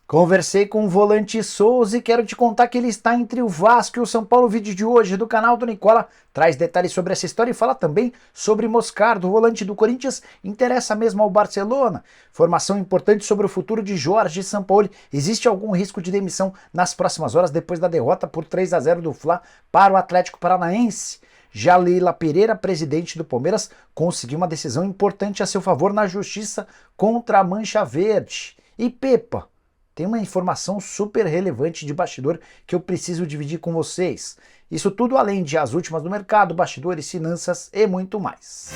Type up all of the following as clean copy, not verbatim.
Conversei com o volante Souza e quero te contar que ele está entre o Vasco e o São Paulo. O vídeo de hoje do canal do Nicola traz detalhes sobre essa história e fala também sobre Moscardo, o volante do Corinthians, interessa mesmo ao Barcelona. Informação importante sobre o futuro de Jorge Sampaoli. Existe algum risco de demissão nas próximas horas depois da derrota por 3-0 do Fla para o Atlético Paranaense? Já Leila Pereira, presidente do Palmeiras, conseguiu uma decisão importante a seu favor na justiça contra a Mancha Verde. E Pepa, tem uma informação super relevante de bastidor que eu preciso dividir com vocês. Isso tudo além de as últimas do mercado, bastidores, finanças e muito mais.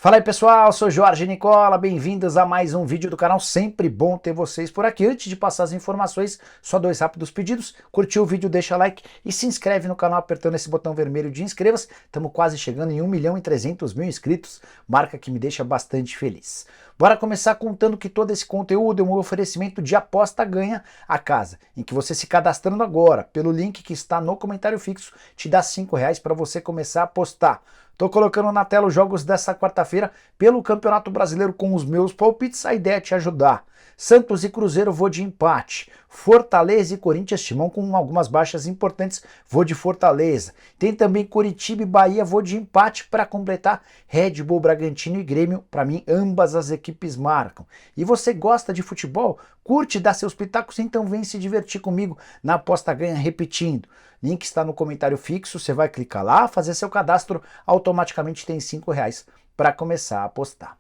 Fala aí pessoal, sou Jorge Nicola, bem-vindos a mais um vídeo do canal, sempre bom ter vocês por aqui. Antes de passar as informações, só dois rápidos pedidos: curtiu o vídeo, deixa like e se inscreve no canal apertando esse botão vermelho de inscreva-se. Estamos quase chegando em 1.300.000 inscritos, marca que me deixa bastante feliz. Bora começar contando que todo esse conteúdo é um oferecimento de Aposta Ganha a Casa, em que você se cadastrando agora pelo link que está no comentário fixo te dá R$5 para você começar a apostar. Tô colocando na tela os jogos dessa quarta-feira pelo Campeonato Brasileiro com os meus palpites, a ideia é te ajudar. Santos e Cruzeiro vou de empate. Fortaleza e Corinthians, Timão com algumas baixas importantes, vou de Fortaleza. Tem também Coritiba e Bahia, vou de empate para completar. Red Bull, Bragantino e Grêmio, para mim ambas as equipes marcam. E você gosta de futebol? Curte dar seus pitacos? Então vem se divertir comigo na Aposta Ganha repetindo. Link está no comentário fixo, você vai clicar lá, fazer seu cadastro, automaticamente tem R$5 para começar a apostar.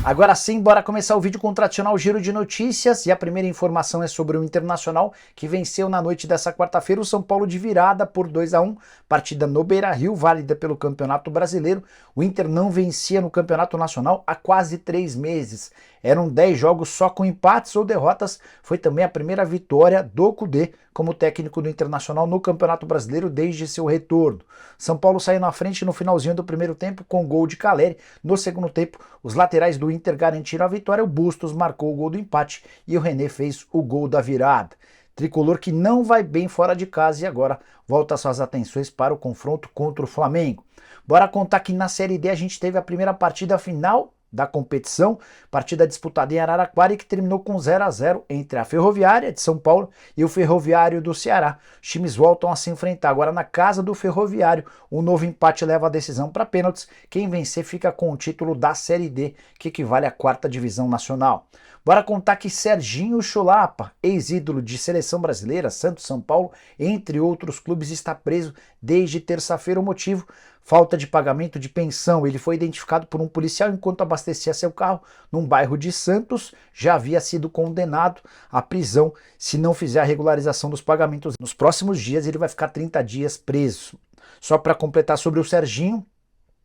Agora sim, bora começar o vídeo com o tradicional giro de notícias, e a primeira informação é sobre o Internacional, que venceu na noite dessa quarta-feira o São Paulo de virada por 2-1, partida no Beira-Rio, válida pelo Campeonato Brasileiro. O Inter não vencia no Campeonato Nacional há quase 3 meses. Eram 10 jogos só com empates ou derrotas. Foi também a primeira vitória do Kudê como técnico do Internacional no Campeonato Brasileiro desde seu retorno. São Paulo saiu na frente no finalzinho do primeiro tempo com gol de Caleri. No segundo tempo, os laterais do Inter garantiram a vitória. O Bustos marcou o gol do empate e o René fez o gol da virada. Tricolor que não vai bem fora de casa e agora volta suas atenções para o confronto contra o Flamengo. Bora contar que na Série D a gente teve a primeira partida final da competição, partida disputada em Araraquara e que terminou com 0-0 entre a Ferroviária de São Paulo e o Ferroviário do Ceará. Os times voltam a se enfrentar agora na casa do Ferroviário. O novo empate leva a decisão para pênaltis. Quem vencer fica com o título da Série D, que equivale à 4ª divisão nacional. Bora contar que Serginho Chulapa, ex-ídolo de seleção brasileira, Santos, São Paulo, entre outros clubes, está preso desde terça-feira. O motivo: falta de pagamento de pensão. Ele foi identificado por um policial enquanto abastecia seu carro num bairro de Santos. Já havia sido condenado à prisão se não fizer a regularização dos pagamentos. Nos próximos dias ele vai ficar 30 dias preso. Só para completar sobre o Serginho,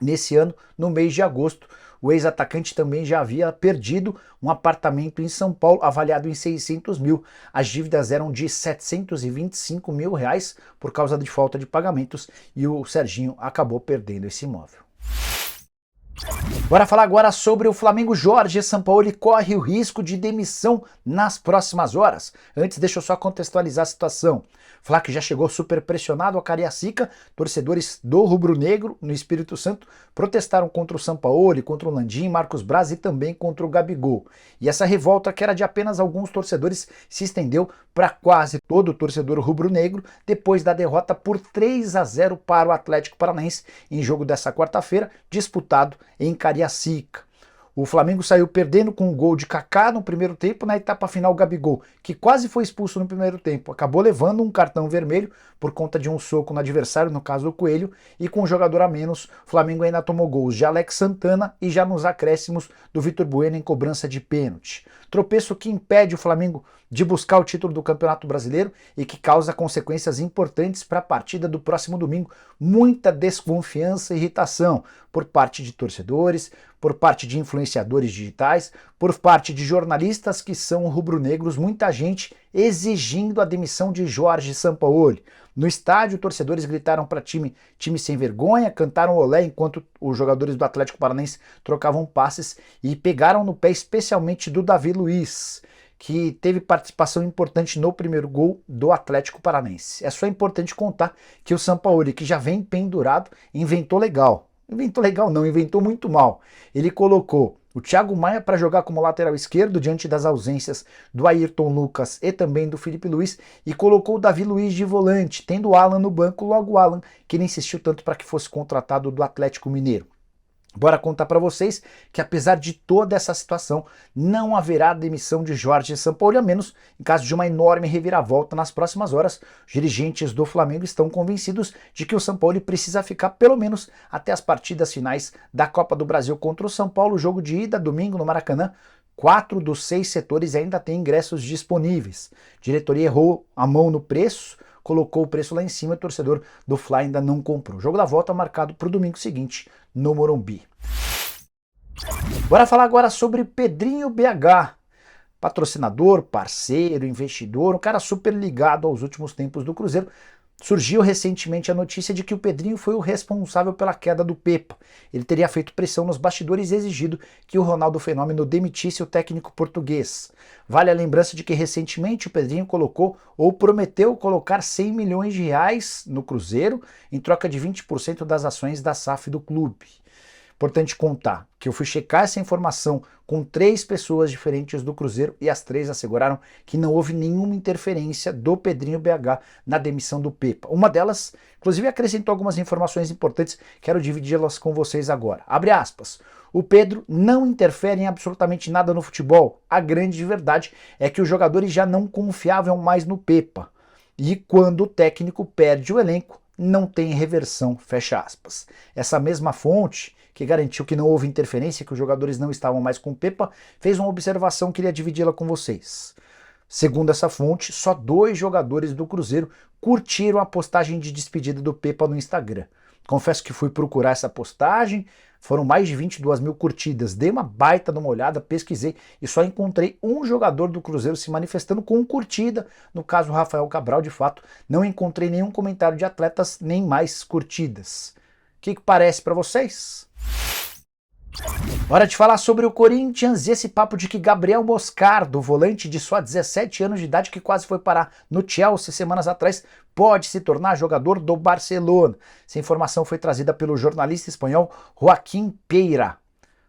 nesse ano, no mês de agosto, o ex-atacante também já havia perdido um apartamento em São Paulo avaliado em 600 mil. As dívidas eram de R$725 mil por causa de falta de pagamentos e o Serginho acabou perdendo esse imóvel. Bora falar agora sobre o Flamengo. Jorge Sampaoli corre o risco de demissão nas próximas horas. Antes, deixa eu só contextualizar a situação. Flá que já chegou super pressionado a Cariacica. Torcedores do rubro-negro no Espírito Santo protestaram contra o Sampaoli, contra o Landim, Marcos Braz e também contra o Gabigol. E essa revolta, que era de apenas alguns torcedores, se estendeu para quase todo o torcedor rubro-negro depois da derrota por 3-0 para o Atlético Paranaense em jogo dessa quarta-feira, disputado em Cariacica. O Flamengo saiu perdendo com um gol de Kaká no primeiro tempo. Na etapa final, o Gabigol, que quase foi expulso no primeiro tempo, acabou levando um cartão vermelho por conta de um soco no adversário, no caso do Coelho, e com um jogador a menos, o Flamengo ainda tomou gols de Alex Santana e já nos acréscimos do Vitor Bueno em cobrança de pênalti. Tropeço que impede o Flamengo de buscar o título do Campeonato Brasileiro e que causa consequências importantes para a partida do próximo domingo. Muita desconfiança e irritação por parte de torcedores, por parte de influenciadores digitais, por parte de jornalistas que são rubro-negros, muita gente exigindo a demissão de Jorge Sampaoli. No estádio, torcedores gritaram para time sem vergonha, cantaram olé enquanto os jogadores do Atlético Paranaense trocavam passes e pegaram no pé especialmente do Davi Luiz, que teve participação importante no primeiro gol do Atlético Paranaense. É só importante contar que o Sampaoli, que já vem pendurado, inventou legal. Inventou legal não, inventou muito mal. Ele colocou o Thiago Maia para jogar como lateral esquerdo diante das ausências do Ayrton Lucas e também do Felipe Luiz e colocou o Davi Luiz de volante, tendo o Alan no banco, logo o Alan, que ele insistiu tanto para que fosse contratado do Atlético Mineiro. Bora contar para vocês que apesar de toda essa situação, não haverá demissão de Jorge Sampaoli, a menos em caso de uma enorme reviravolta nas próximas horas. Os dirigentes do Flamengo estão convencidos de que o Sampaoli precisa ficar pelo menos até as partidas finais da Copa do Brasil contra o São Paulo, jogo de ida domingo no Maracanã. 4 dos 6 setores ainda têm ingressos disponíveis. A diretoria errou a mão no preço, colocou o preço lá em cima e o torcedor do Fla ainda não comprou. O jogo da volta marcado para o domingo seguinte no Morumbi. Bora falar agora sobre Pedrinho BH. Patrocinador, parceiro, investidor, um cara super ligado aos últimos tempos do Cruzeiro. Surgiu recentemente a notícia de que o Pedrinho foi o responsável pela queda do Pepa. Ele teria feito pressão nos bastidores e exigido que o Ronaldo Fenômeno demitisse o técnico português. Vale a lembrança de que recentemente o Pedrinho colocou ou prometeu colocar 100 milhões de reais no Cruzeiro em troca de 20% das ações da SAF do clube. Importante contar que eu fui checar essa informação com 3 pessoas diferentes do Cruzeiro e as 3 asseguraram que não houve nenhuma interferência do Pedrinho BH na demissão do Pepa. Uma delas, inclusive, acrescentou algumas informações importantes, quero dividi-las com vocês agora. Abre aspas. O Pedro não interfere em absolutamente nada no futebol. A grande verdade é que os jogadores já não confiavam mais no Pepa. E quando o técnico perde o elenco, não tem reversão, fecha aspas. Essa mesma fonte, que garantiu que não houve interferência, que os jogadores não estavam mais com o Pepa, fez uma observação, queria dividi-la com vocês. Segundo essa fonte, só 2 jogadores do Cruzeiro curtiram a postagem de despedida do Pepa no Instagram. Confesso que fui procurar essa postagem, foram mais de 22 mil curtidas, dei uma baita numa olhada, pesquisei e só encontrei um jogador do Cruzeiro se manifestando com curtida, no caso Rafael Cabral, de fato, não encontrei nenhum comentário de atletas, nem mais curtidas. O que parece para vocês? Hora de falar sobre o Corinthians e esse papo de que Gabriel Moscardo, volante de só 17 anos de idade que quase foi parar no Chelsea semanas atrás, pode se tornar jogador do Barcelona. Essa informação foi trazida pelo jornalista espanhol Joaquim Peira.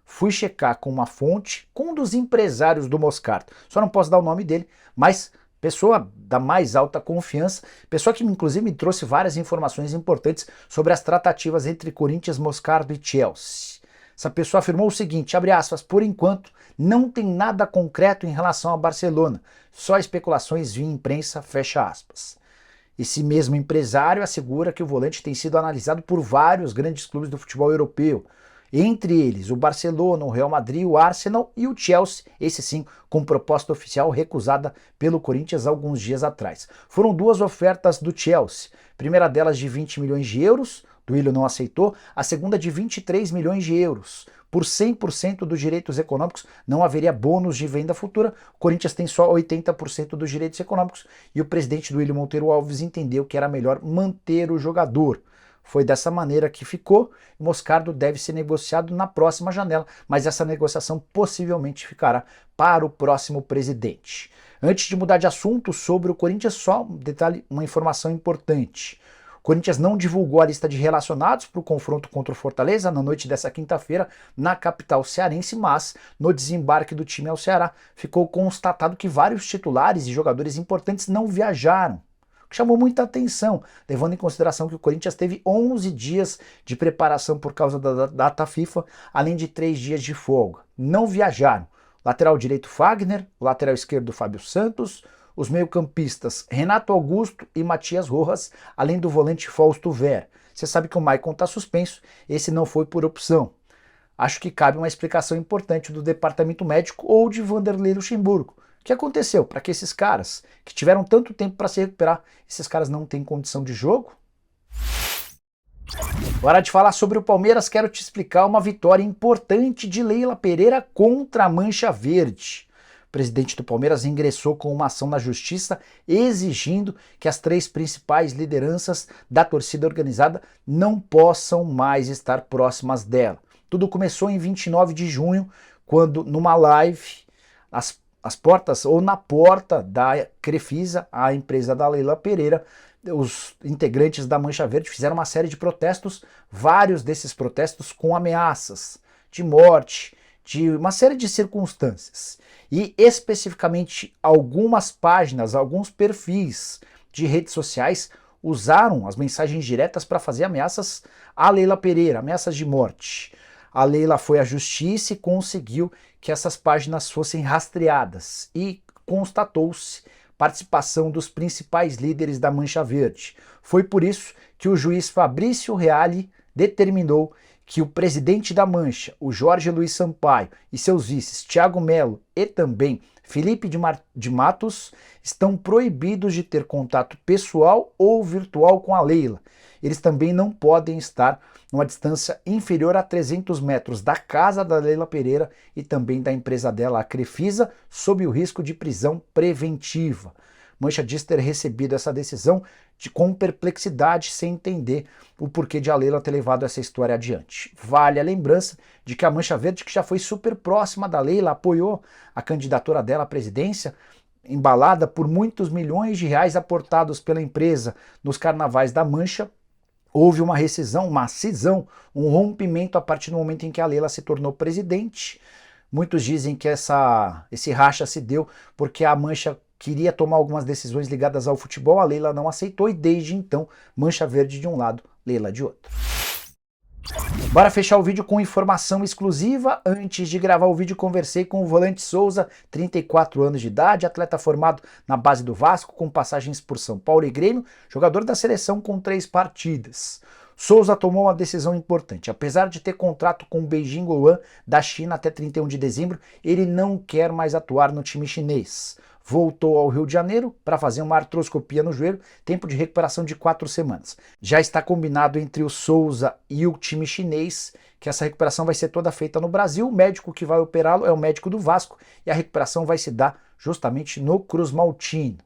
Fui checar com uma fonte, com um dos empresários do Moscardo. Só não posso dar o nome dele, mas pessoa da mais alta confiança, pessoa que inclusive me trouxe várias informações importantes sobre as tratativas entre Corinthians, Moscardo e Chelsea. Essa pessoa afirmou o seguinte, abre aspas, por enquanto não tem nada concreto em relação ao Barcelona, só especulações via imprensa, fecha aspas. Esse mesmo empresário assegura que o volante tem sido analisado por vários grandes clubes do futebol europeu, entre eles o Barcelona, o Real Madrid, o Arsenal e o Chelsea, esse sim com proposta oficial recusada pelo Corinthians alguns dias atrás. Foram 2 ofertas do Chelsea, a primeira delas de 20 milhões de euros, Duílio não aceitou, a segunda de 23 milhões de euros. Por 100% dos direitos econômicos não haveria bônus de venda futura, o Corinthians tem só 80% dos direitos econômicos e o presidente Duílio Monteiro Alves entendeu que era melhor manter o jogador. Foi dessa maneira que ficou, o Moscardo deve ser negociado na próxima janela, mas essa negociação possivelmente ficará para o próximo presidente. Antes de mudar de assunto sobre o Corinthians, só um detalhe, uma informação importante. O Corinthians não divulgou a lista de relacionados para o confronto contra o Fortaleza na noite dessa quinta-feira na capital cearense, mas no desembarque do time ao Ceará ficou constatado que vários titulares e jogadores importantes não viajaram, o que chamou muita atenção, levando em consideração que o Corinthians teve 11 dias de preparação por causa da data FIFA, além de 3 dias de folga. Não viajaram. Lateral direito Fagner, o lateral esquerdo Fábio Santos, os meio-campistas Renato Augusto e Matias Rojas, além do volante Fausto Ver. Você sabe que o Maicon está suspenso, esse não foi por opção. Acho que cabe uma explicação importante do departamento médico ou de Vanderlei Luxemburgo. O que aconteceu para que esses caras, que tiveram tanto tempo para se recuperar, esses caras não têm condição de jogo? Hora de falar sobre o Palmeiras, quero te explicar uma vitória importante de Leila Pereira contra a Mancha Verde. O presidente do Palmeiras ingressou com uma ação na justiça exigindo que as 3 principais lideranças da torcida organizada não possam mais estar próximas dela. Tudo começou em 29 de junho, quando numa live às portas ou na porta da Crefisa, a empresa da Leila Pereira. Os integrantes da Mancha Verde fizeram uma série de protestos, vários desses protestos com ameaças de morte, de uma série de circunstâncias. E especificamente algumas páginas, alguns perfis de redes sociais usaram as mensagens diretas para fazer ameaças à Leila Pereira, ameaças de morte. A Leila foi à justiça e conseguiu que essas páginas fossem rastreadas e constatou-se participação dos principais líderes da Mancha Verde. Foi por isso que o juiz Fabrício Reale determinou que o presidente da Mancha, o Jorge Luiz Sampaio, e seus vices Thiago Melo e também Felipe de Matos estão proibidos de ter contato pessoal ou virtual com a Leila. Eles também não podem estar numa distância inferior a 300 metros da casa da Leila Pereira e também da empresa dela, a Crefisa, sob o risco de prisão preventiva. Mancha diz ter recebido essa decisão com perplexidade, sem entender o porquê de a Leila ter levado essa história adiante. Vale a lembrança de que a Mancha Verde, que já foi super próxima da Leila, apoiou a candidatura dela à presidência, embalada por muitos milhões de reais aportados pela empresa nos carnavais da Mancha. Houve uma rescisão, uma cisão, um rompimento a partir do momento em que a Leila se tornou presidente. Muitos dizem que esse racha se deu porque a Mancha queria tomar algumas decisões ligadas ao futebol, a Leila não aceitou e desde então Mancha Verde de um lado, Leila de outro. Bora fechar o vídeo com informação exclusiva. Antes de gravar o vídeo, conversei com o volante Souza, 34 anos de idade, atleta formado na base do Vasco, com passagens por São Paulo e Grêmio, jogador da seleção com 3 partidas. Souza tomou uma decisão importante. Apesar de ter contrato com o Beijing Guoan da China até 31 de dezembro, ele não quer mais atuar no time chinês. Voltou ao Rio de Janeiro para fazer uma artroscopia no joelho, tempo de recuperação de 4 semanas. Já está combinado entre o Souza e o time chinês que essa recuperação vai ser toda feita no Brasil. O médico que vai operá-lo é o médico do Vasco e a recuperação vai se dar justamente no Cruz Maltino.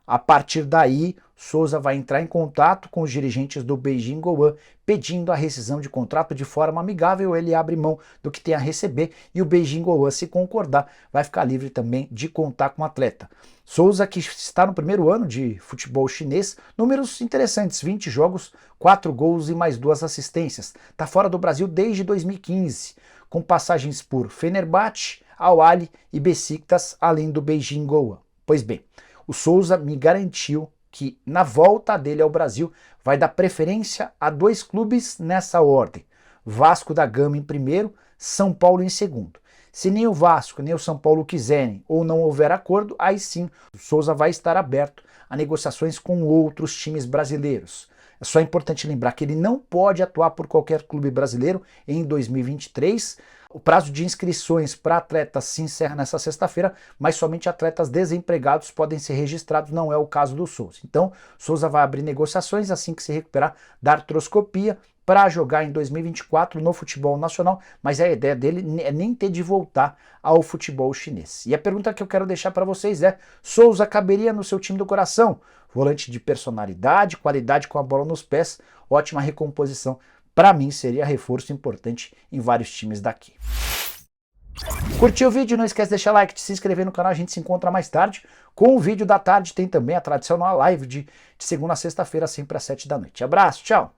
A partir daí, Souza vai entrar em contato com os dirigentes do Beijing Guoan, pedindo a rescisão de contrato de forma amigável. Ele abre mão do que tem a receber e o Beijing Guoan, se concordar, vai ficar livre também de contar com o atleta. Souza, que está no primeiro ano de futebol chinês, números interessantes, 20 jogos, 4 gols e mais 2 assistências. Está fora do Brasil desde 2015, com passagens por Fenerbahçe, Al-Ahly e Besiktas, além do Beijing Guoan. Pois bem, o Souza me garantiu que na volta dele ao Brasil vai dar preferência a 2 clubes nessa ordem. Vasco da Gama em primeiro, São Paulo em segundo. Se nem o Vasco nem o São Paulo quiserem ou não houver acordo, aí sim o Souza vai estar aberto a negociações com outros times brasileiros. É só importante lembrar que ele não pode atuar por qualquer clube brasileiro em 2023. O prazo de inscrições para atletas se encerra nessa sexta-feira, mas somente atletas desempregados podem ser registrados, não é o caso do Souza. Então, Souza vai abrir negociações assim que se recuperar da artroscopia para jogar em 2024 no futebol nacional, mas a ideia dele é nem ter de voltar ao futebol chinês. E a pergunta que eu quero deixar para vocês é: Souza caberia no seu time do coração? Volante de personalidade, qualidade com a bola nos pés, ótima recomposição. Para mim seria reforço importante em vários times daqui. Curtiu o vídeo? Não esquece de deixar like, de se inscrever no canal, a gente se encontra mais tarde. Com o vídeo da tarde tem também a tradicional live de segunda a sexta-feira, sempre às 7 da noite. Abraço, tchau!